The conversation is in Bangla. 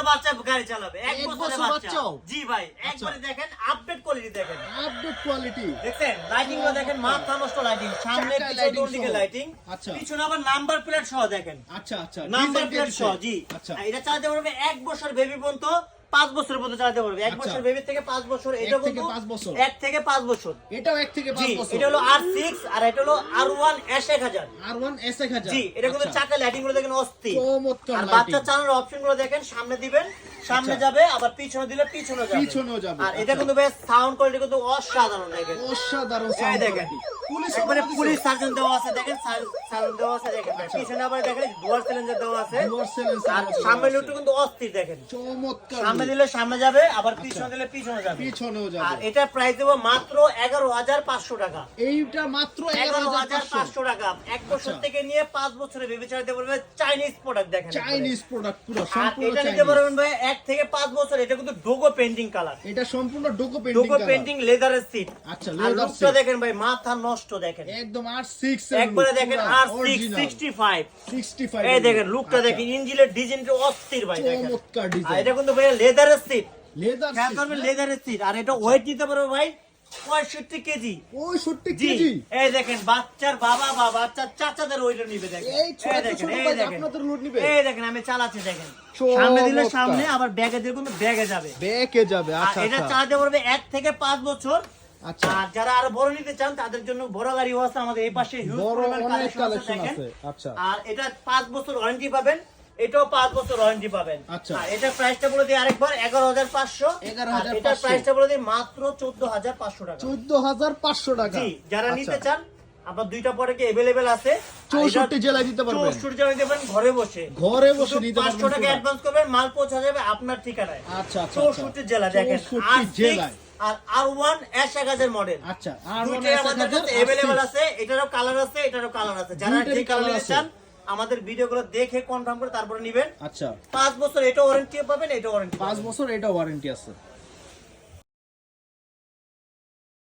বছরের বাচ্চা গাড়ি চালাবে, 1 বছরের বাচ্চা। বাচ্চাও? জি ভাই, একবারে দেখেন আপডেট কোয়ালিটি দেখেন, আপডেট কোয়ালিটি। দেখেন লাইটিং গুলো দেখেন, মাথা নষ্ট লাইটিং, সামনে চাকায় পিছনে lighting দুদিকে সহ। লাইটিং, আচ্ছা। পিছনে আবার নাম্বার প্লেট সহ দেখেন, আচ্ছা আচ্ছা, নাম্বার ডিজাইন প্লেট দিয়েছে। সহ। জি, আচ্ছা, এটা চালাতে পারবে 1 বছর বেবি পর্যন্ত, 5 বছর পর্যন্ত চালাতে পারবে। 1 আচ্ছা। বছর বেবি থেকে 5 বছর, এটা 1 থেকে কিন্তু 5 বছর। 1 থেকে 5 বছর। এটাও 1 থেকে জি, 5 বছর। এটা হলো R6 আর এটা হলো R1 S1000। R1 S1000। জি, এটা কিন্তু আচ্ছা। চাকা লাইটিং গুলো দেখেন অস্থির। চমৎকার আর lighting। বাচ্চা চালানোর অপশন গুলো দেখেন, সামনে দিবেন সামনে আচ্ছা। যাবে, আবার পিছনে দিলে পিছনে যাবে, পিছনেও যাবে। আর এটা আচ্ছা। কিন্তু বেশ সাউন্ড কোয়ালিটি কিন্তু অসাধারণ দেখেন। অসাধারণ এই সাউন্ড দেখেন, কোয়ালিটি। পুলিশ একবারে পুলিশ পুলিশ সার্জন দেওয়া আছে দেখেন, সার্জন দেওয়া আছে দেখেন। আচ্ছা। পিছনে আবার দেখেন ডুয়াল সিলিন্ডার দেওয়া আছে, Dual silencer আর দেওয়া সামনে আছে। লুকটা কিন্তু অস্থির দেখেন। চমৎকার। সামনে দিলে সামনে যাবে, আবার পিছনে দিলে পিছনে যাবে। পিছনেও আর যাবে। এটা প্রাইস দেবো মাত্র 11,500 টাকা। এইটা মাত্র 11,500। 11,500 টাকা। 1 বছর আচ্ছা। থেকে নিয়ে 5 বছরে বেবি চালাতে পারবে, চাইনিজ প্রোডাক্ট দেখেন। চাইনিজ প্রোডাক্ট পুরো আর সম্পূর্ণ এটা নিতে চাইনিজ। পারবেন ভাই 1 থেকে 5 বছর। এটা কিন্তু ডোগো পেন্টিং কালার, এটা সম্পূর্ণ ডোকো পেন্টিং ডোগো পেন্টিং লেদারের সিট। আচ্ছা, আর leather লুকটা seat। দেখেন ভাই, মাথা নষ্ট দেখেন, একদম R6 একবারে দেখেন R665। 65। এই দেখেন লুকটা দেখেন, ইঞ্জিনের ডিজাইনটা অস্থির ভাই দেখেন। চমৎকার আর ডিজাইন। এটা কিন্তু ভাই লেদারের সিট, লেদার খেয়াল করবেন লেদারের সিট। আর এটা ওয়েট দিতে পারবে ভাই 65 কেজি। 65 জি, কেজি। এই দেখেন বাচ্চার বাবা বা বাচ্চার চাচাদের ওইটা নিবে দেখেন। এই ছোট এই দেখেন, ছোট এই ভাই দেখেন, আপনাদের লোড নিবে। এই দেখেন আমি চালাচ্ছি দেখেন, চমৎকার। সামনে দিলে সামনে, আবার ব্যাগে দিলে কিন্তু ব্যাগে যাবে। ব্যাকে যাবে। আর আচ্ছা এটা আচ্ছা। চালাতে পারবে 1 থেকে 5 বছর। আচ্ছা। আর যারা আরো বড় নিতে চান তাদের জন্য বড় গাড়িও আছে আমাদের এই পাশে, হিউজ বড় পরিমাণ অনেক কালেকশন কালেকশন দেখেন। আছে। আচ্ছা। আর এটা 5 বছর ওয়ারেন্টি পাবেন, এটাও 5 বছর ওয়ারেন্টি পাবেন। আচ্ছা। আর এটা প্রাইসটা বলে দিই আরেকবার, 11,500। 11,500 আর এটা প্রাইসটা বলে দিই মাত্র 14,500 টাকা। 14,500 টাকা। জি, যারা আচ্ছা। নিতে চান আপনার দুইটা প্রোডাক্ট अवेलेबल আছে। 64 জেলায় দিতে পারবেন। 64 জেলায় দিতে পারেন ঘরে বসে। ঘরে বসে শুধু নিতে পারবেন 500 টাকা product। অ্যাডভান্স করবেন, মাল পৌঁছে যাবে আপনার ঠিকানায়। আচ্ছা আচ্ছা। 64 জেলা দেখেন, 64 জেলায়। আর R1 S1000 মডেল। আচ্ছা। আর দুইটাই আমাদের কাছে अवेलेबल আছে, এটারও কালার আছে, এটারও কালার আছে। যারা দুইটারই যে কালার colour নিতে আছে। চান আমাদের ভিডিওগুলো দেখে কনফার্ম করে তারপরে নেবেন। আচ্ছা। 5 বছর এটা ওয়ারেন্টি পাবেন, এটা ওয়ারেন্টি 5 বছর এটা ওয়ারেন্টি আছে।